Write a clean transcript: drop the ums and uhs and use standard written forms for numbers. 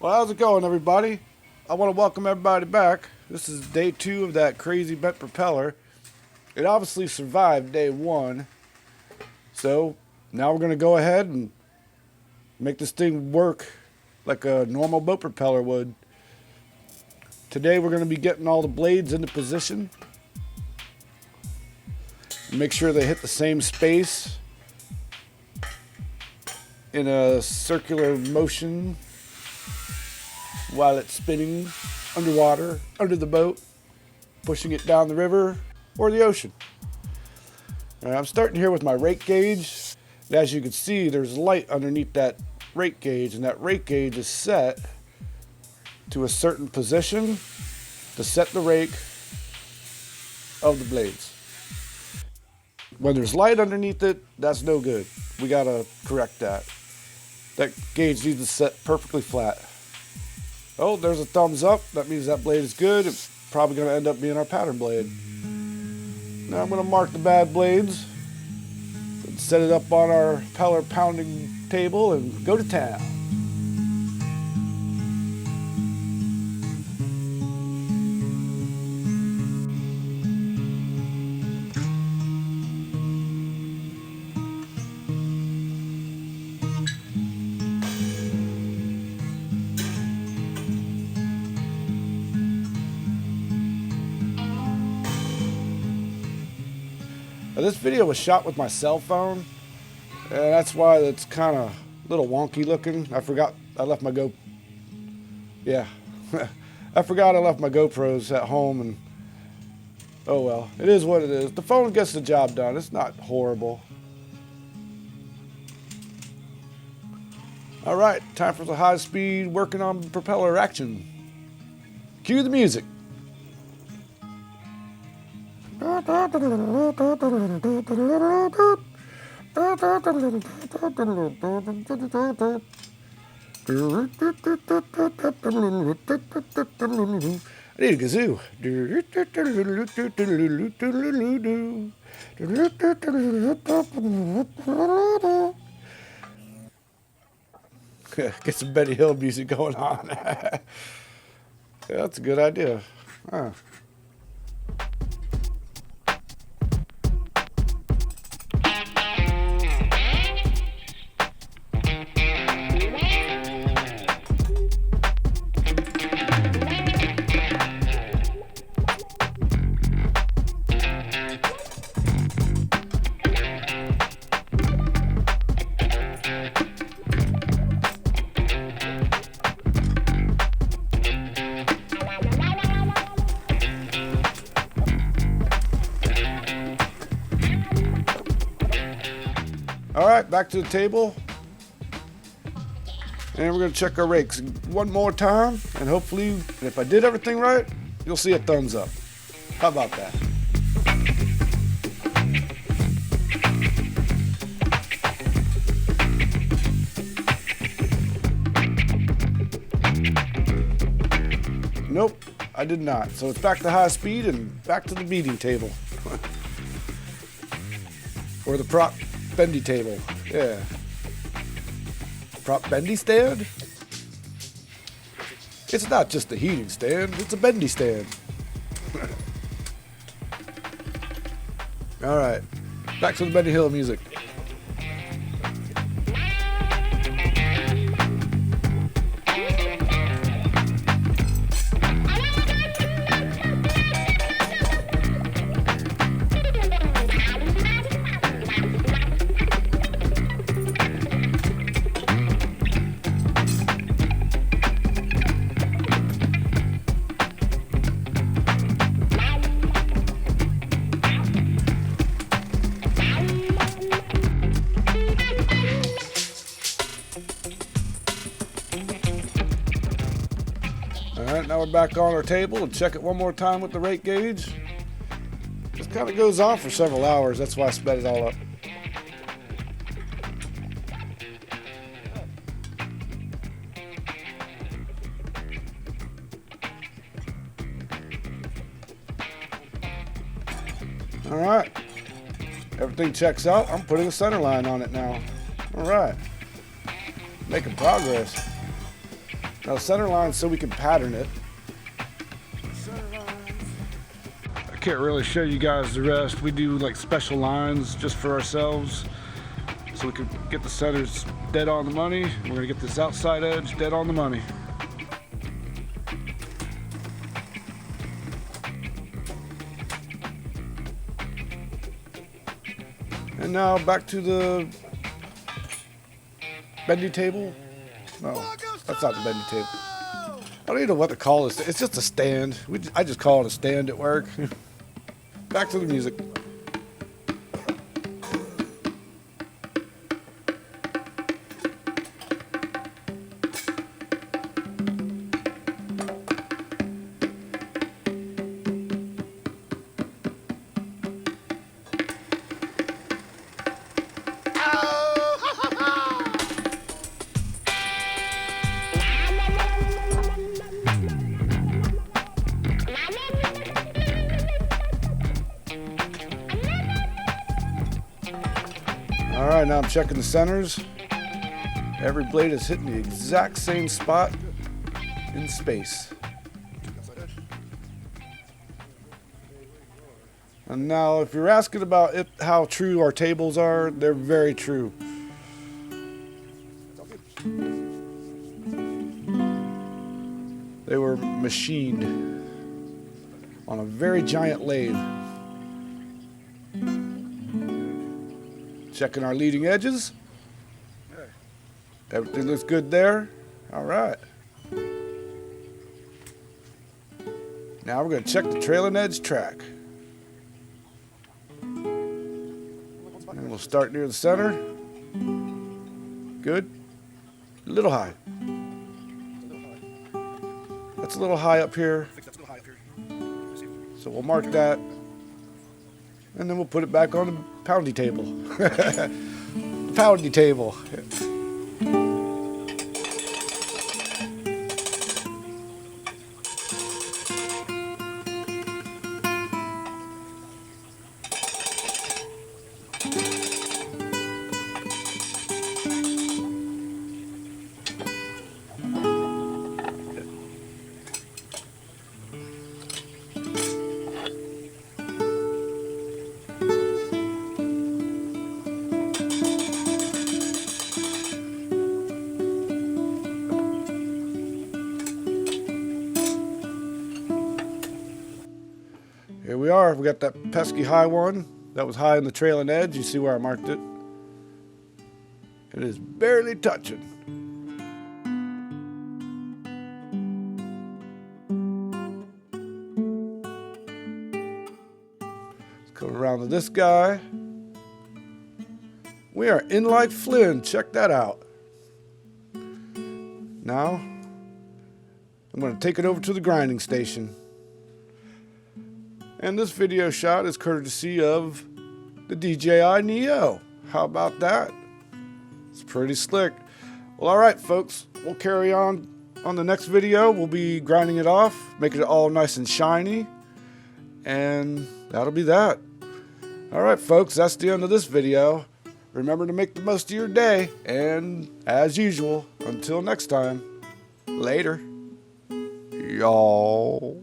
Well, how's it going, everybody? I want to welcome everybody back. This is day 2 of that crazy bent propeller. It obviously survived day 1. So now we're going to go ahead and make this thing work like a normal boat propeller would. Today we're going to be getting all the blades into position. Make sure they hit the same space in a circular motion while it's spinning underwater, under the boat, pushing it down the river or the ocean. Right, I'm starting here with my rake gauge. And as you can see, there's light underneath that rake gauge, and that rake gauge is set to a certain position to set the rake of the blades. When there's light underneath it, that's no good. We gotta correct that. That gauge needs to set perfectly flat. Oh, there's a thumbs up. That means that blade is good. It's probably going to end up being our pattern blade. Now I'm going to mark the bad blades, and set it up on our propeller pounding table and go to town. Now, this video was shot with my cell phone, and that's why it's kind of a little wonky looking. I forgot I left my I forgot I left my GoPros at home, and oh well, it is what it is. The phone gets the job done. It's not horrible. All right, time for the high speed working on propeller action. Cue the music. I need a kazoo. Get some Benny Hill music going on. Yeah, that's a good idea. Huh. All right, back to the table. And we're gonna check our rakes one more time, and hopefully, if I did everything right, you'll see a thumbs up. How about that? Nope, I did not. So it's back to high speed and back to the beating table. Or the prop bendy table. Yeah. Prop bendy stand? It's not just a heating stand, it's a bendy stand. Alright, back to the Benny Hill music. Alright, now we're back on our table and check it one more time with the rate gauge. This kind of goes on for several hours, that's why I sped it all up. Alright, everything checks out. I'm putting a center line on it now. Alright, making progress. Now center line so we can pattern it. I can't really show you guys the rest. We do like special lines just for ourselves so we can get the centers dead on the money. We're gonna get this outside edge dead on the money. And now back to the bendy table. No, that's not the bendy table. I don't even know what to call this. It's just a stand. I just call it a stand at work. Back to the music. Alright, now I'm checking the centers. Every blade is hitting the exact same spot in space. And now if you're asking about how true our tables are, they're very true. They were machined on a very giant lathe. Checking our leading edges. Everything looks good there. All right. Now we're going to check the trailing edge track. And we'll start near the center. Good. A little high. That's a little high up here. So we'll mark that. And then we'll put it back on the poundy table. The poundy table. Here we are. We got that pesky high one. That was high in the trailing edge. You see where I marked it? It is barely touching. Let's come around to this guy. We are in like Flynn. Check that out. Now, I'm going to take it over to the grinding station. And this video shot is courtesy of the DJI Neo. How about that? It's pretty slick. Well, all right, folks. We'll carry on the next video. We'll be grinding it off, making it all nice and shiny. And that'll be that. All right, folks. That's the end of this video. Remember to make the most of your day. And as usual, until next time, later. Y'all.